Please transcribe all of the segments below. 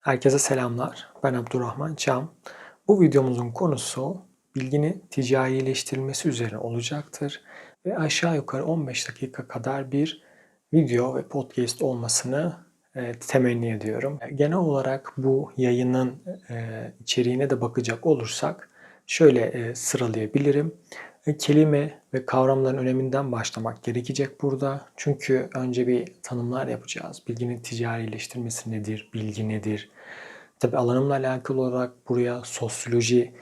Herkese selamlar. Ben Abdurrahman Çam. Bu videomuzun konusu bilginin ticarileştirilmesi üzerine olacaktır ve aşağı yukarı 15 dakika kadar bir video ve podcast olmasını temenni ediyorum. Genel olarak bu yayının içeriğine de bakacak olursak şöyle sıralayabilirim. Kelime ve kavramların öneminden başlamak gerekecek burada. Çünkü önce bir tanımlar yapacağız. Bilginin ticarileştirmesi nedir? Bilgi nedir? Tabii alanımla alakalı olarak buraya sosyoloji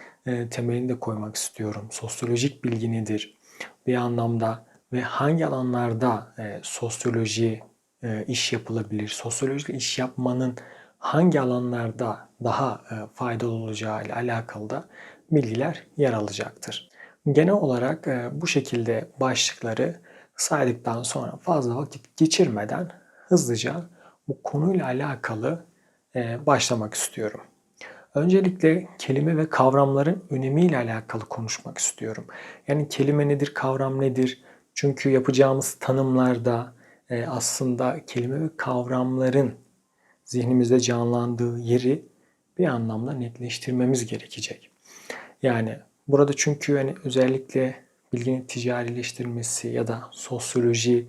temelini de koymak istiyorum. Sosyolojik bilgi nedir? Bir anlamda ve hangi alanlarda sosyoloji iş yapılabilir? Sosyolojik iş yapmanın hangi alanlarda daha faydalı olacağı ile alakalı da bilgiler yer alacaktır. Genel olarak bu şekilde başlıkları saydıktan sonra fazla vakit geçirmeden hızlıca bu konuyla alakalı başlamak istiyorum. Öncelikle kelime ve kavramların önemiyle alakalı konuşmak istiyorum. Yani kelime nedir, kavram nedir? Çünkü yapacağımız tanımlarda aslında kelime ve kavramların zihnimizde canlandığı yeri bir anlamda netleştirmemiz gerekecek. Yani burada çünkü hani özellikle bilginin ticarileştirilmesi ya da sosyoloji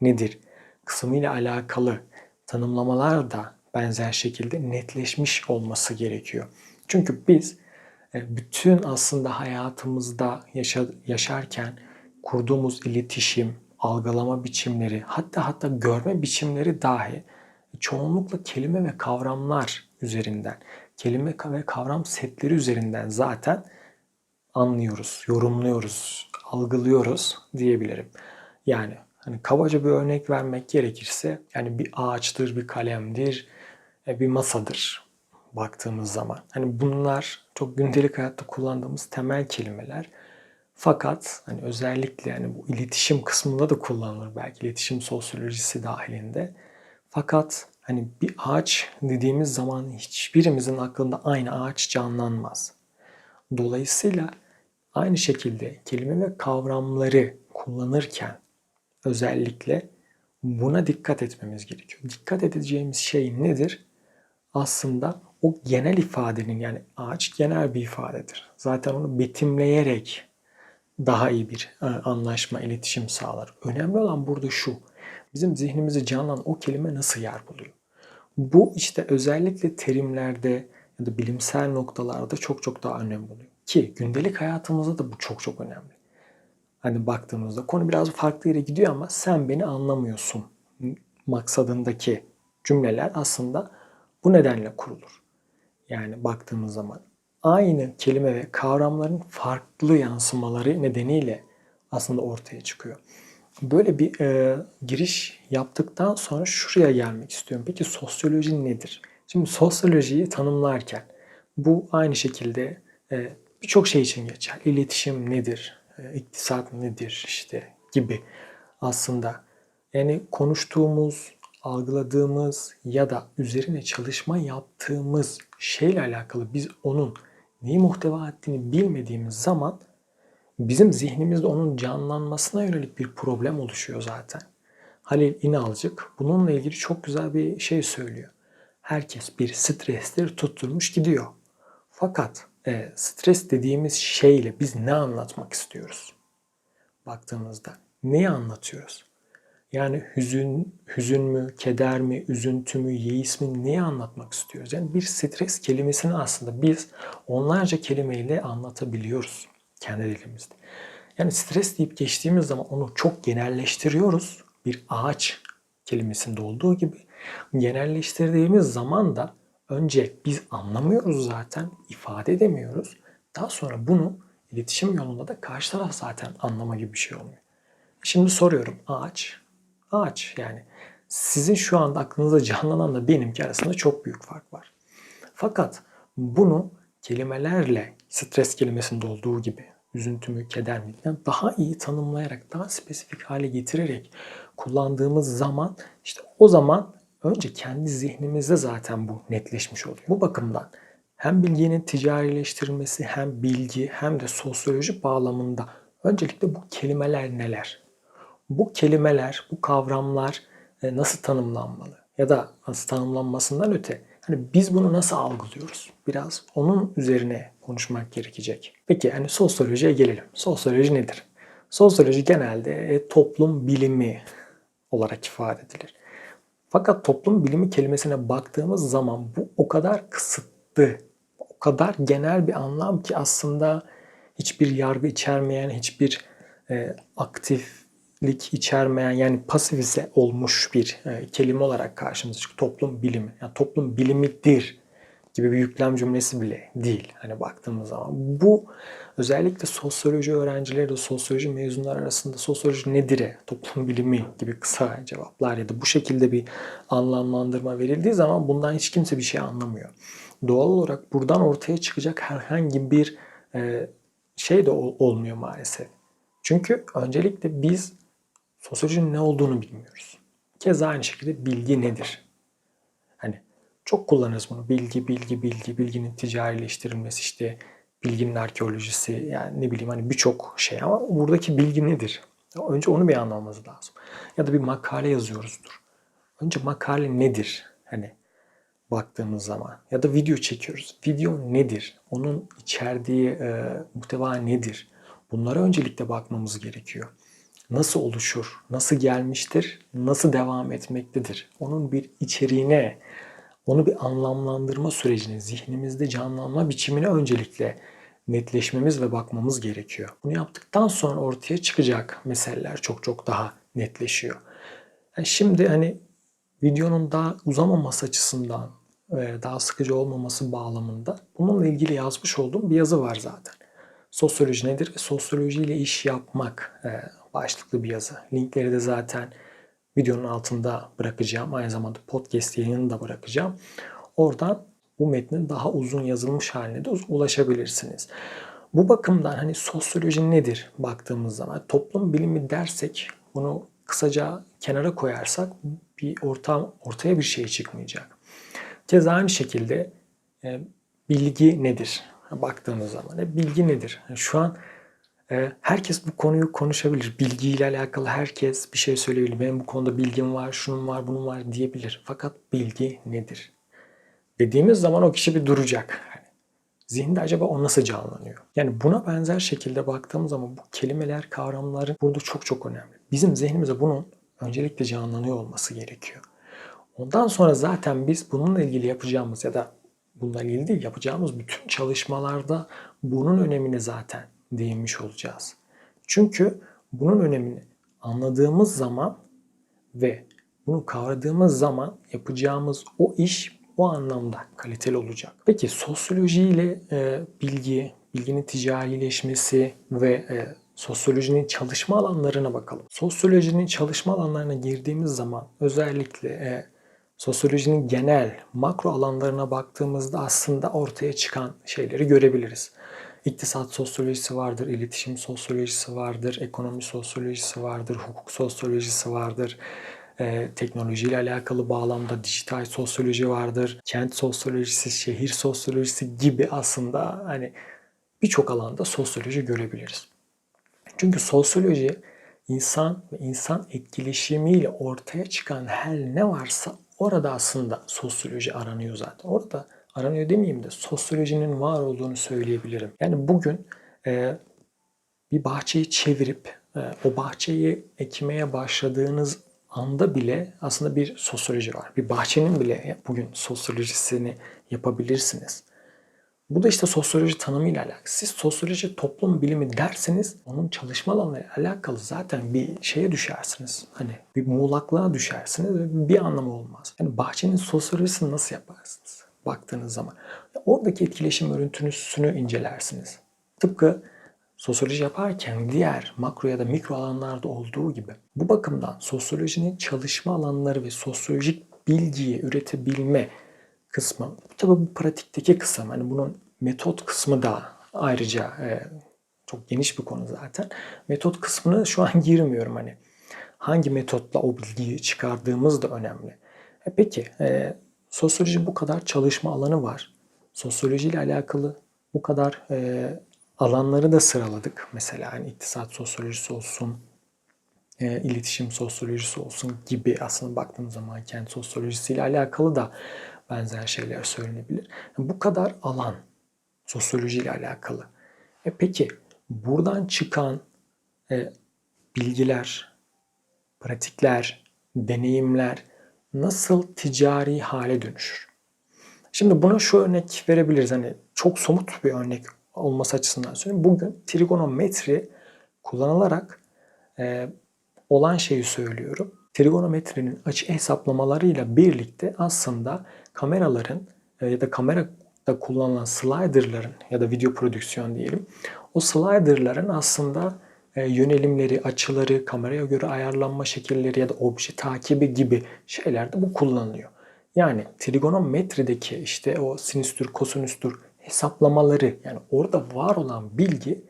nedir kısmıyla alakalı tanımlamalar da benzer şekilde netleşmiş olması gerekiyor. Çünkü biz bütün aslında hayatımızda yaşarken kurduğumuz iletişim, algılama biçimleri, hatta görme biçimleri dahi çoğunlukla kelime ve kavramlar üzerinden, kelime ve kavram setleri üzerinden zaten anlıyoruz, yorumluyoruz, algılıyoruz diyebilirim. Yani hani kabaca bir örnek vermek gerekirse yani bir ağaçtır, bir kalemdir, bir masadır baktığımız zaman. Hani bunlar çok gündelik hayatta kullandığımız temel kelimeler. Fakat hani özellikle yani bu iletişim kısmında da kullanılır belki iletişim sosyolojisi dahilinde. Fakat hani bir ağaç dediğimiz zaman hiçbirimizin aklında aynı ağaç canlanmaz. Dolayısıyla aynı şekilde kelime ve kavramları kullanırken özellikle buna dikkat etmemiz gerekiyor. Dikkat edeceğimiz şey nedir? Aslında o genel ifadenin yani ağaç genel bir ifadedir. Zaten onu betimleyerek daha iyi bir anlaşma, iletişim sağlar. Önemli olan burada şu. Bizim zihnimizi canlanan o kelime nasıl yer buluyor? Bu işte özellikle terimlerde ya da bilimsel noktalarda çok daha önemli oluyor. Ki gündelik hayatımızda da bu çok önemli. Hani baktığımızda konu biraz farklı yere gidiyor ama sen beni anlamıyorsun maksadındaki cümleler aslında bu nedenle kurulur. Yani baktığımız zaman aynı kelime ve kavramların farklı yansımaları nedeniyle aslında ortaya çıkıyor. Böyle bir giriş yaptıktan sonra şuraya gelmek istiyorum. Peki sosyoloji nedir? Şimdi sosyolojiyi tanımlarken bu aynı şekilde birçok şey için geçer. İletişim nedir? İktisat nedir? İşte gibi aslında. Yani konuştuğumuz, algıladığımız ya da üzerine çalışma yaptığımız şeyle alakalı biz onun neyi muhteva ettiğini bilmediğimiz zaman bizim zihnimizde onun canlanmasına yönelik bir problem oluşuyor zaten. Halil İnalcık bununla ilgili çok güzel bir şey söylüyor. Herkes bir strestir tutturmuş gidiyor. Fakat stres dediğimiz şeyle biz ne anlatmak istiyoruz? Baktığımızda neyi anlatıyoruz? Yani hüzün mü, keder mi, üzüntü mü, yeis mi neyi anlatmak istiyoruz? Yani bir stres kelimesini aslında biz onlarca kelimeyle anlatabiliyoruz kendi dilimizde. Yani stres deyip geçtiğimiz zaman onu çok genelleştiriyoruz. Bir ağaç kelimesinde olduğu gibi genelleştirdiğimiz zaman da önce biz anlamıyoruz zaten, ifade edemiyoruz. Daha sonra bunu iletişim yolunda da karşı taraf zaten anlama gibi bir şey olmuyor. Şimdi soruyorum ağaç. Ağaç yani sizin şu anda aklınıza canlananla benimki arasında çok büyük fark var. Fakat bunu kelimelerle stres kelimesinde olduğu gibi üzüntü mü, keder mi yani daha iyi tanımlayarak, daha spesifik hale getirerek kullandığımız zaman işte o zaman önce kendi zihnimizde zaten bu netleşmiş oluyor. Bu bakımdan hem bilginin ticarileştirilmesi hem bilgi hem de sosyoloji bağlamında öncelikle bu kelimeler neler? Bu kelimeler, bu kavramlar nasıl tanımlanmalı? Ya da nasıl tanımlanmasından öte Hani biz bunu nasıl algılıyoruz? Biraz onun üzerine konuşmak gerekecek. Peki hani sosyolojiye gelelim. Sosyoloji nedir? Sosyoloji genelde toplum bilimi olarak ifade edilir. Fakat toplum bilimi kelimesine baktığımız zaman bu o kadar kısıtlı, o kadar genel bir anlam ki aslında hiçbir yargı içermeyen, hiçbir aktiflik içermeyen, yani pasifize olmuş bir kelime olarak karşımıza çıkıyor. Toplum bilimi. Yani toplum bilimidir gibi bir yüklem cümlesi bile değil. Hani baktığımız zaman. Bu özellikle sosyoloji öğrencileri de sosyoloji mezunlar arasında sosyoloji nedir'e, toplum bilimi gibi kısa cevaplar ya da bu şekilde bir anlamlandırma verildiği zaman bundan hiç kimse bir şey anlamıyor. Doğal olarak buradan ortaya çıkacak herhangi bir şey de olmuyor maalesef. Çünkü öncelikle biz sosyolojinin ne olduğunu bilmiyoruz. Keza aynı şekilde bilgi nedir? Hani çok kullanırız bunu. Bilgi, bilgi, bilgi, bilginin ticarileştirilmesi, işte bilginin arkeolojisi, yani ne bileyim hani birçok şey, ama buradaki bilgi nedir? Önce onu bir anlamamız lazım. Ya da bir makale yazıyoruzdur. Önce makale nedir? Hani baktığımız zaman ya da video çekiyoruz. Video nedir? Onun içerdiği muhteva nedir? Bunlara öncelikle bakmamız gerekiyor. Nasıl oluşur? Nasıl gelmiştir? Nasıl devam etmektedir? Onun bir içeriğine, onu bir anlamlandırma sürecine, zihnimizde canlanma biçimine öncelikle netleşmemiz ve bakmamız gerekiyor. Bunu yaptıktan sonra ortaya çıkacak meseleler çok çok daha netleşiyor. Yani şimdi hani videonun daha uzamaması açısından ve daha sıkıcı olmaması bağlamında bununla ilgili yazmış olduğum bir yazı var zaten. Sosyoloji nedir ve sosyolojiyle iş yapmak başlıklı bir yazı. Linkleri de zaten videonun altında bırakacağım. Aynı zamanda podcast yayınını da bırakacağım. Oradan bu metnin daha uzun yazılmış haline de ulaşabilirsiniz. Bu bakımdan hani sosyoloji nedir baktığımız zaman, toplum bilimi dersek, bunu kısaca kenara koyarsak bir ortaya bir şey çıkmayacak. Keza aynı şekilde bilgi nedir baktığımız zaman, bilgi nedir? Şu an herkes bu konuyu konuşabilir. Bilgiyle alakalı herkes bir şey söyleyebilir. Benim bu konuda bilgim var, şunun var, bunun var diyebilir. Fakat bilgi nedir? Dediğimiz zaman o kişi bir duracak. Zihinde acaba o nasıl canlanıyor? Yani buna benzer şekilde baktığımız zaman bu kelimeler, kavramları burada çok çok önemli. Bizim zihnimize bunun öncelikle canlanıyor olması gerekiyor. Ondan sonra zaten biz bununla ilgili yapacağımız ya da bununla ilgili değil, yapacağımız bütün çalışmalarda bunun önemine zaten değinmiş olacağız. Çünkü bunun önemini anladığımız zaman ve bunu kavradığımız zaman yapacağımız o iş o anlamda kaliteli olacak. Peki sosyolojiyle bilginin ticarileşmesi ve sosyolojinin çalışma alanlarına bakalım. Sosyolojinin çalışma alanlarına girdiğimiz zaman özellikle sosyolojinin genel makro alanlarına baktığımızda aslında ortaya çıkan şeyleri görebiliriz. İktisat sosyolojisi vardır, iletişim sosyolojisi vardır, ekonomi sosyolojisi vardır, hukuk sosyolojisi vardır. Teknolojiyle alakalı bağlamda dijital sosyoloji vardır, kent sosyolojisi, şehir sosyolojisi gibi aslında hani birçok alanda sosyoloji görebiliriz. Çünkü sosyoloji insan ve insan etkileşimiyle ortaya çıkan her ne varsa orada aslında sosyoloji aranıyor zaten. Orada aranıyor demeyeyim de sosyolojinin var olduğunu söyleyebilirim. Yani bugün bir bahçeyi çevirip o bahçeyi ekmeye başladığınız anda bile aslında bir sosyoloji var. Bir bahçenin bile bugün sosyolojisini yapabilirsiniz. Bu da işte sosyoloji tanımıyla alakalı. Siz sosyoloji toplum bilimi derseniz onun çalışma alanıyla alakalı zaten bir şeye düşersiniz. Hani bir muğlaklığa düşersiniz ve bir anlamı olmaz. Yani bahçenin sosyolojisini nasıl yaparsınız baktığınız zaman? Oradaki etkileşim örüntüsünü incelersiniz. Tıpkı sosyoloji yaparken diğer makro ya da mikro alanlarda olduğu gibi. Bu bakımdan sosyolojinin çalışma alanları ve sosyolojik bilgiyi üretebilme kısmı, tabii bu pratikteki kısım, hani bunun metot kısmı da ayrıca çok geniş bir konu zaten. Metot kısmını şu an girmiyorum, hani hangi metotla o bilgiyi çıkardığımız da önemli. Peki sosyoloji bu kadar çalışma alanı var. Sosyoloji ile alakalı bu kadar alanları da sıraladık. Mesela hani iktisat sosyolojisi olsun, iletişim sosyolojisi olsun gibi, aslında baktığımız zaman kent sosyolojisiyle alakalı da benzer şeyler söylenebilir. Bu kadar alan sosyoloji ile alakalı. Peki buradan çıkan bilgiler, pratikler, deneyimler nasıl ticari hale dönüşür? Şimdi buna şu örnek verebiliriz. Hani çok somut bir örnek olması açısından söyleyeyim. Bugün trigonometri kullanılarak olan şeyi söylüyorum. Trigonometrinin açı hesaplamalarıyla birlikte aslında kameraların ya da kamerada kullanılan slider'ların ya da video prodüksiyon diyelim. O slider'ların aslında yönelimleri, açıları, kameraya göre ayarlanma şekilleri ya da obje takibi gibi şeylerde bu kullanılıyor. Yani trigonometrideki işte o sinüstür, kosinüstür hesaplamaları, yani orada var olan bilgi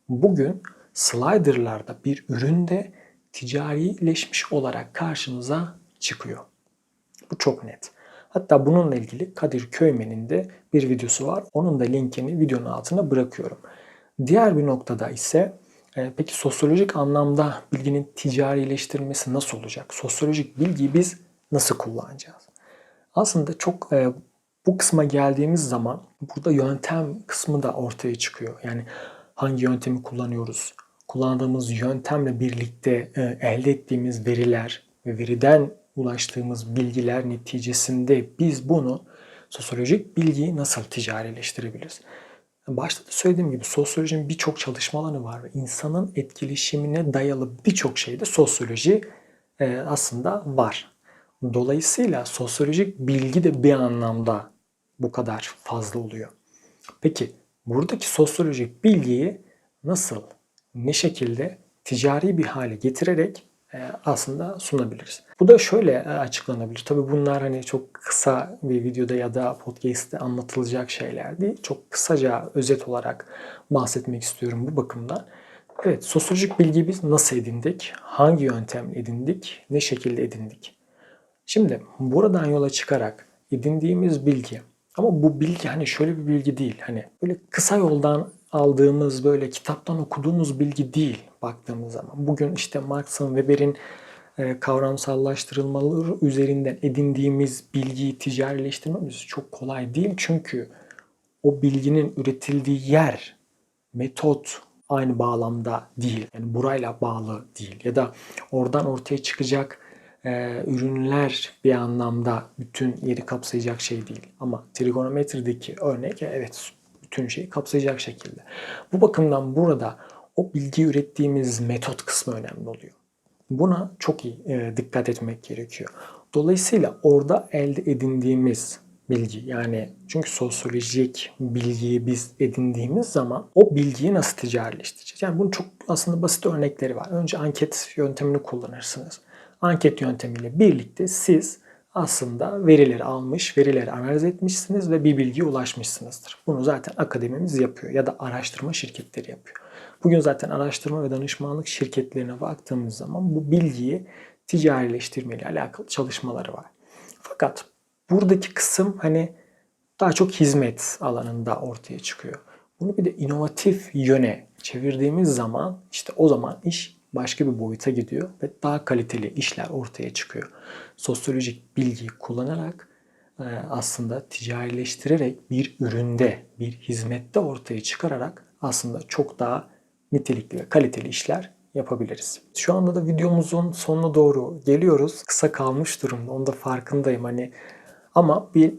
bugün slider'larda bir üründe ticarileşmiş olarak karşımıza çıkıyor. Bu çok net. Hatta bununla ilgili Kadir Köymen'in de bir videosu var. Onun da linkini videonun altına bırakıyorum. Diğer bir noktada ise peki sosyolojik anlamda bilginin ticarileştirilmesi nasıl olacak? Sosyolojik bilgiyi biz nasıl kullanacağız? Aslında çok bu kısma geldiğimiz zaman burada yöntem kısmı da ortaya çıkıyor. Yani hangi yöntemi kullanıyoruz? Kullandığımız yöntemle birlikte elde ettiğimiz veriler ve veriden ulaştığımız bilgiler neticesinde biz bunu sosyolojik bilgiyi nasıl ticarileştirebiliriz? Başta da söylediğim gibi sosyolojinin birçok çalışma alanı var ve insanın etkileşimine dayalı birçok şeyde sosyoloji aslında var. Dolayısıyla sosyolojik bilgi de bir anlamda bu kadar fazla oluyor. Peki buradaki sosyolojik bilgiyi nasıl, ne şekilde ticari bir hale getirerek aslında sunabiliriz? Bu da şöyle açıklanabilir. Tabii bunlar hani çok kısa bir videoda ya da podcast'te anlatılacak şeyler değil. Çok kısaca özet olarak bahsetmek istiyorum bu bakımdan. Evet, sosyolojik bilgiyi biz nasıl edindik? Hangi yöntemle edindik? Ne şekilde edindik? Şimdi buradan yola çıkarak edindiğimiz bilgi, ama bu bilgi hani şöyle bir bilgi değil. Hani böyle kısa yoldan aldığımız, böyle kitaptan okuduğumuz bilgi değil baktığımız zaman. Bugün işte Marx'ın, Weber'in kavramsallaştırılmaları üzerinden edindiğimiz bilgiyi ticarileştirmemiz çok kolay değil. Çünkü o bilginin üretildiği yer, metot aynı bağlamda değil. Yani burayla bağlı değil. Ya da oradan ortaya çıkacak ürünler bir anlamda bütün yeri kapsayacak şey değil. Ama trigonometrideki örnek evet bütün şeyi kapsayacak şekilde. Bu bakımdan burada o bilgi ürettiğimiz metot kısmı önemli oluyor. Buna çok iyi dikkat etmek gerekiyor. Dolayısıyla orada elde edindiğimiz bilgi, yani çünkü sosyolojik bilgiyi biz edindiğimiz zaman o bilgiyi nasıl ticarileştireceğiz? Yani bunun çok aslında basit örnekleri var. Önce anket yöntemini kullanırsınız. Anket yöntemiyle birlikte siz aslında verileri almış, verileri analiz etmişsiniz ve bir bilgiye ulaşmışsınızdır. Bunu zaten akademimiz yapıyor ya da araştırma şirketleri yapıyor. Bugün zaten araştırma ve danışmanlık şirketlerine baktığımız zaman bu bilgiyi ticarileştirme ile alakalı çalışmaları var. Fakat buradaki kısım hani daha çok hizmet alanında ortaya çıkıyor. Bunu bir de inovatif yöne çevirdiğimiz zaman işte o zaman iş başka bir boyuta gidiyor ve daha kaliteli işler ortaya çıkıyor. Sosyolojik bilgiyi kullanarak aslında ticarileştirerek bir üründe, bir hizmette ortaya çıkararak aslında çok daha nitelikli ve kaliteli işler yapabiliriz. Şu anda da videomuzun sonuna doğru geliyoruz. Kısa kalmış durumda. Onun da farkındayım hani. Ama bir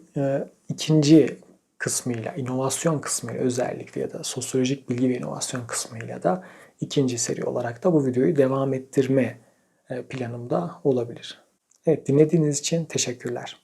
ikinci kısmıyla, inovasyon kısmıyla özellikle ya da sosyolojik bilgi ve inovasyon kısmıyla da ikinci seri olarak da bu videoyu devam ettirme planımda olabilir. Evet, dinlediğiniz için teşekkürler.